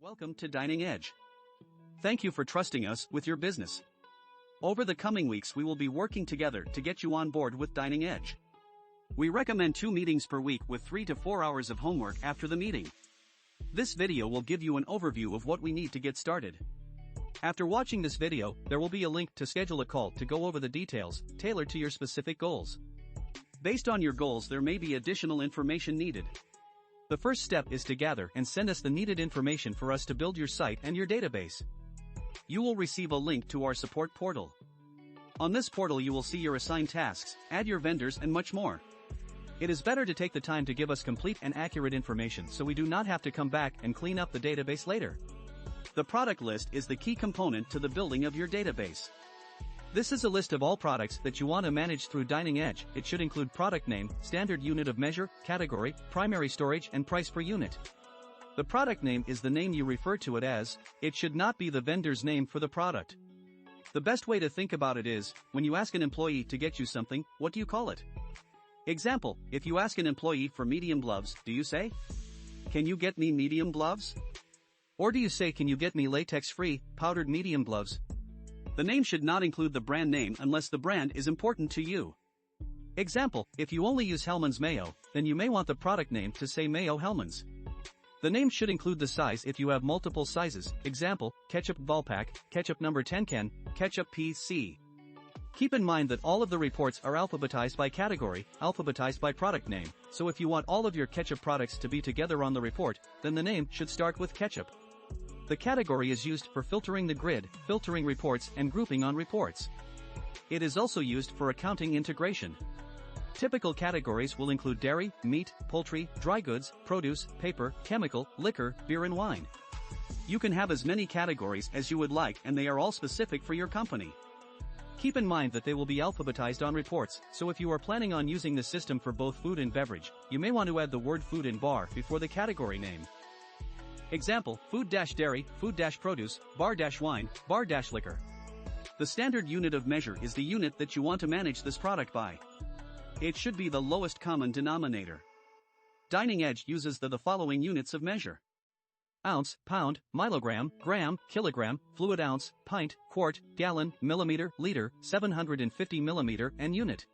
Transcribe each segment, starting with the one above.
Welcome to DiningEdge. Thank you for trusting us with your business. Over the coming weeks we will be working together to get you on board with DiningEdge. We recommend 2 meetings per week with 3 to 4 hours of homework after the meeting. This video will give you an overview of what we need to get started. After watching this video, there will be a link to schedule a call to go over the details, tailored to your specific goals. Based on your goals, there may be additional information needed. The first step is to gather and send us the needed information for us to build your site and your database. You will receive a link to our support portal. On this portal you will see your assigned tasks, add your vendors and much more. It is better to take the time to give us complete and accurate information so we do not have to come back and clean up the database later. The product list is the key component to the building of your database. This is a list of all products that you want to manage through DiningEdge. It should include product name, standard unit of measure, category, primary storage and price per unit. The product name is the name you refer to it as. It should not be the vendor's name for the product. The best way to think about it is, when you ask an employee to get you something, what do you call it? Example, if you ask an employee for medium gloves, do you say, "Can you get me medium gloves?" Or do you say, "Can you get me latex-free, powdered medium gloves?" The name should not include the brand name unless the brand is important to you. Example, if you only use Hellmann's mayo, then you may want the product name to say Mayo Hellmann's. The name should include the size if you have multiple sizes. Example, ketchup Volpack, ketchup number 10 can, ketchup PC. Keep in mind that all of the reports are alphabetized by category, alphabetized by product name, so if you want all of your ketchup products to be together on the report, then the name should start with ketchup. The category is used for filtering the grid, filtering reports and grouping on reports. It is also used for accounting integration. Typical categories will include dairy, meat, poultry, dry goods, produce, paper, chemical, liquor, beer and wine. You can have as many categories as you would like and they are all specific for your company. Keep in mind that they will be alphabetized on reports, so if you are planning on using the system for both food and beverage, you may want to add the word food and bar before the category name. Example, food-dairy, food-produce, bar-wine, bar-liquor. The standard unit of measure is the unit that you want to manage this product by. It should be the lowest common denominator. DiningEdge uses the following units of measure: ounce, pound, milogram, gram, kilogram, fluid ounce, pint, quart, gallon, millimeter, liter, 750 millimeter, and unit.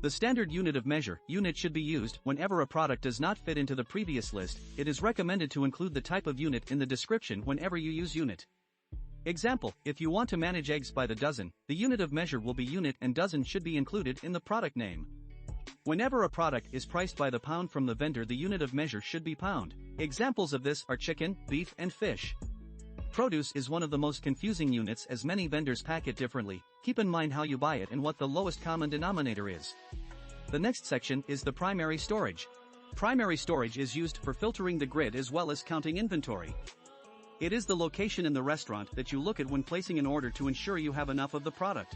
The standard unit of measure, unit, should be used whenever a product does not fit into the previous list. It is recommended to include the type of unit in the description whenever you use unit. Example, if you want to manage eggs by the dozen, the unit of measure will be unit and dozen should be included in the product name. Whenever a product is priced by the pound from the vendor, the unit of measure should be pound. Examples of this are chicken, beef and fish. Produce is one of the most confusing units as many vendors pack it differently. Keep in mind how you buy it and what the lowest common denominator is. The next section is the primary storage. Primary storage is used for filtering the grid as well as counting inventory. It is the location in the restaurant that you look at when placing an order to ensure you have enough of the product.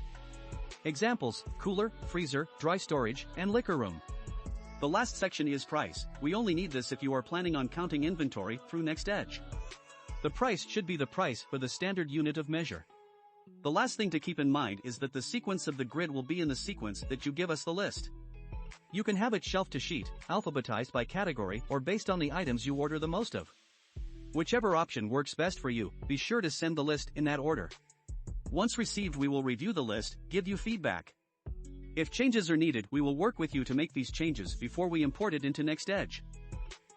Examples, cooler, freezer, dry storage, and liquor room. The last section is price. We only need this if you are planning on counting inventory through DiningEdge. The price should be the price for the standard unit of measure. The last thing to keep in mind is that the sequence of the grid will be in the sequence that you give us the list. You can have it shelf to sheet, alphabetized by category, or based on the items you order the most of. Whichever option works best for you, be sure to send the list in that order. Once received, we will review the list, give you feedback. If changes are needed, we will work with you to make these changes before we import it into DiningEdge.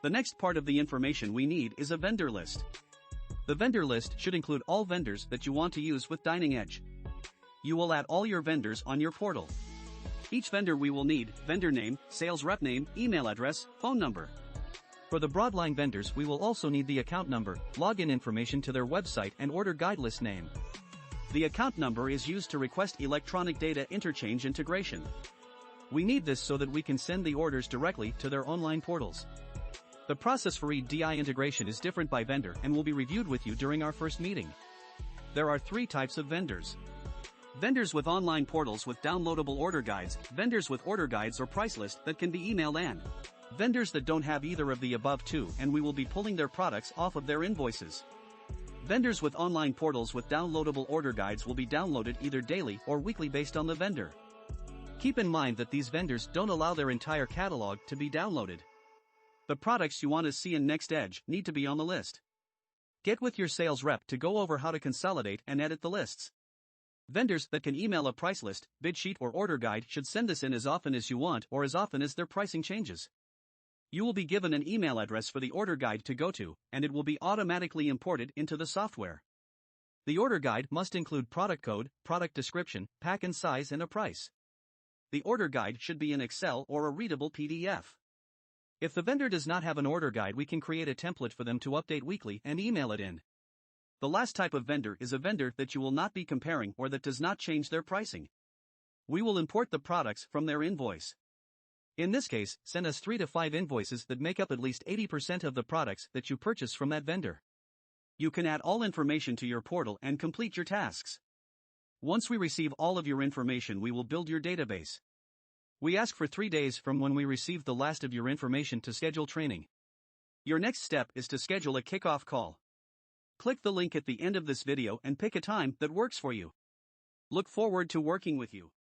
The next part of the information we need is a vendor list. The vendor list should include all vendors that you want to use with DiningEdge. You will add all your vendors on your portal. Each vendor we will need vendor name, sales rep name, email address, phone number. For the broadline vendors we will also need the account number, login information to their website and order guide list name. The account number is used to request electronic data interchange integration. We need this so that we can send the orders directly to their online portals. The process for EDI integration is different by vendor and will be reviewed with you during our first meeting. There are 3 types of vendors. Vendors with online portals with downloadable order guides, vendors with order guides or price list that can be emailed, and vendors that don't have either of the above 2 and we will be pulling their products off of their invoices. Vendors with online portals with downloadable order guides will be downloaded either daily or weekly based on the vendor. Keep in mind that these vendors don't allow their entire catalog to be downloaded. The products you want to see in DiningEdge need to be on the list. Get with your sales rep to go over how to consolidate and edit the lists. Vendors that can email a price list, bid sheet, or order guide should send this in as often as you want or as often as their pricing changes. You will be given an email address for the order guide to go to, and it will be automatically imported into the software. The order guide must include product code, product description, pack and size, and a price. The order guide should be in Excel or a readable PDF. If the vendor does not have an order guide, we can create a template for them to update weekly and email it in. The last type of vendor is a vendor that you will not be comparing or that does not change their pricing. We will import the products from their invoice. In this case, send us 3 to 5 invoices that make up at least 80% of the products that you purchase from that vendor. You can add all information to your portal and complete your tasks. Once we receive all of your information, we will build your database. We ask for 3 days from when we receive the last of your information to schedule training. Your next step is to schedule a kickoff call. Click the link at the end of this video and pick a time that works for you. Look forward to working with you.